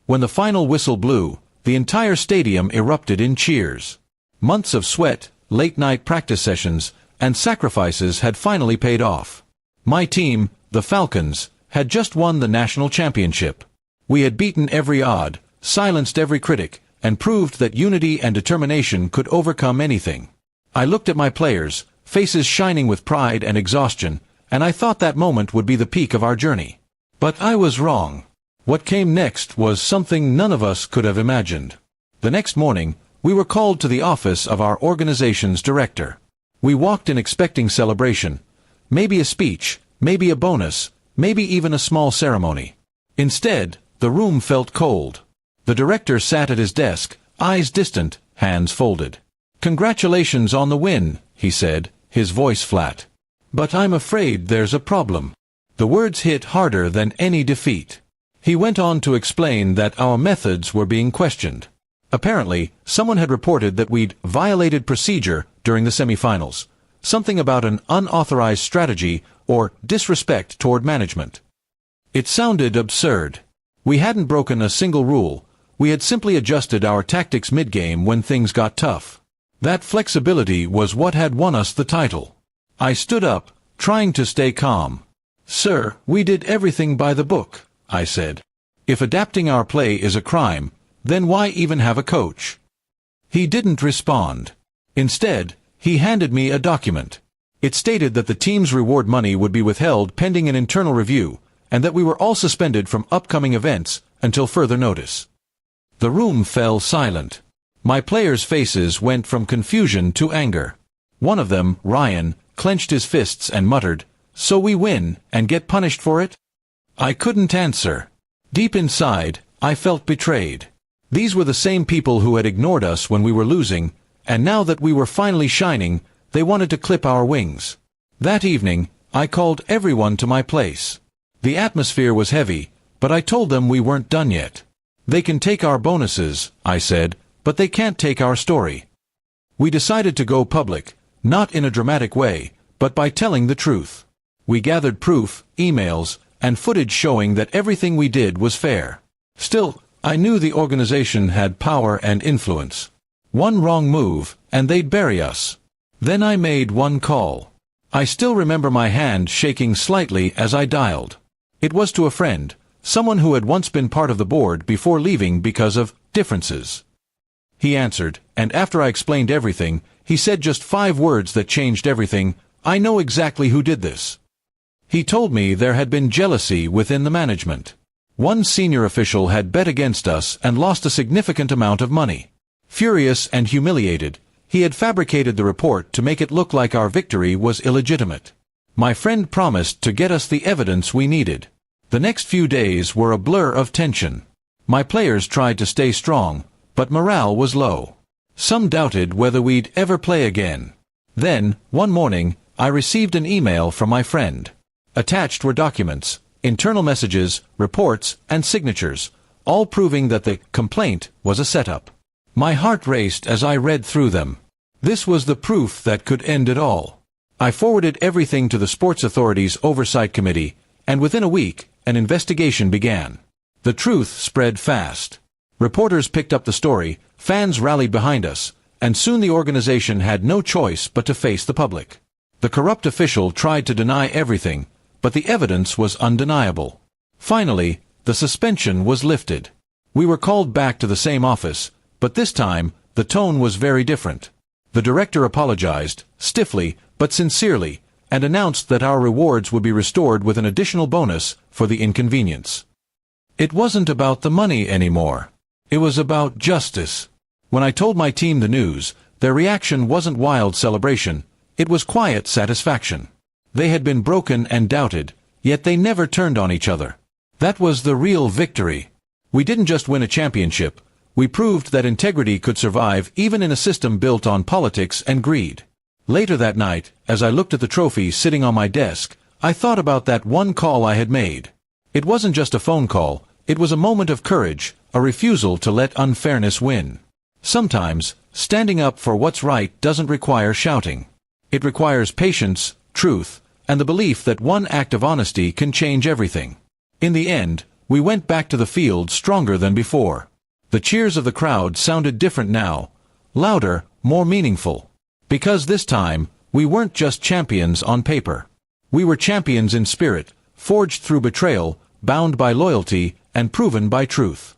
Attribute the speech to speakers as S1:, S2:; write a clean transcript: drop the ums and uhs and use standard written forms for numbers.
S1: When the final whistle blew, the entire stadium erupted in cheers. Months of sweat, late-night practice sessions, and sacrifices had finally paid off. My team, the Falcons, had just won the national championship. We had beaten every odd, silenced every critic, and proved that unity and determination could overcome anything. I looked at my players, faces shining with pride and exhaustion, and I thought that moment would be the peak of our journey. But I was wrong. What came next was something none of us could have imagined. The next morning, we were called to the office of our organization's director. We walked in expecting celebration, maybe a speech, maybe a bonus, maybe even a small ceremony. Instead, the room felt cold. The director sat at his desk, eyes distant, hands folded. "Congratulations on the win," he said, his voice flat. "But I'm afraid there's a problem." The words hit harder than any defeat. He went on to explain that our methods were being questioned. Apparently, someone had reported that we'd violated procedure during the semifinals, something about an unauthorized strategy or disrespect toward management. It sounded absurd. We hadn't broken a single rule. We had simply adjusted our tactics mid-game when things got tough. That flexibility was what had won us the title. I stood up, trying to stay calm. "Sir, we did everything by the book," I said. "If adapting our play is a crime, then why even have a coach?" He didn't respond. Instead, he handed me a document. It stated that the team's reward money would be withheld pending an internal review, and that we were all suspended from upcoming events until further notice. The room fell silent. My players' faces went from confusion to anger. One of them, Ryan, clenched his fists and muttered, "So we win, and get punished for it?" I couldn't answer. Deep inside, I felt betrayed. These were the same people who had ignored us when we were losing, and now that we were finally shining, they wanted to clip our wings. That evening, I called everyone to my place. The atmosphere was heavy, but I told them we weren't done yet. "They can take our bonuses," I said, "but they can't take our story." We decided to go public, not in a dramatic way, but by telling the truth. We gathered proof, emails, and footage showing that everything we did was fair. Still, I knew the organization had power and influence. One wrong move, and they'd bury us. Then I made one call. I still remember my hand shaking slightly as I dialed. It was to a friend, someone who had once been part of the board before leaving because of differences. He answered, and after I explained everything, he said just 5 words that changed everything. "I know exactly who did this." He told me there had been jealousy within the management. One senior official had bet against us and lost a significant amount of money. Furious and humiliated, he had fabricated the report to make it look like our victory was illegitimate. My friend promised to get us the evidence we needed. The next few days were a blur of tension. My players tried to stay strong, but morale was low. Some doubted whether we'd ever play again. Then, one morning, I received an email from my friend. Attached were documents, internal messages, reports, and signatures, all proving that the complaint was a setup. My heart raced as I read through them. This was the proof that could end it all. I forwarded everything to the Sports Authority's Oversight Committee, and within a week, an investigation began. The truth spread fast. Reporters picked up the story, fans rallied behind us, and soon the organization had no choice but to face the public. The corrupt official tried to deny everything, but the evidence was undeniable. Finally, the suspension was lifted. We were called back to the same office, but this time, the tone was very different. The director apologized, stiffly but sincerely, and announced that our rewards would be restored with an additional bonus for the inconvenience. It wasn't about the money anymore. It was about justice. When I told my team the news, their reaction wasn't wild celebration, it was quiet satisfaction. They had been broken and doubted, yet they never turned on each other. That was the real victory. We didn't just win a championship, we proved that integrity could survive even in a system built on politics and greed. Later that night, as I looked at the trophy sitting on my desk, I thought about that one call I had made. It wasn't just a phone call, it was a moment of courage, a refusal to let unfairness win. Sometimes, standing up for what's right doesn't require shouting. It requires patience, truth, and the belief that one act of honesty can change everything. In the end, We went back to the field stronger than before. The cheers of the crowd sounded different now, louder, more meaningful. Because this time, we weren't just champions on paper. We were champions in spirit, forged through betrayal, bound by loyalty, and proven by truth.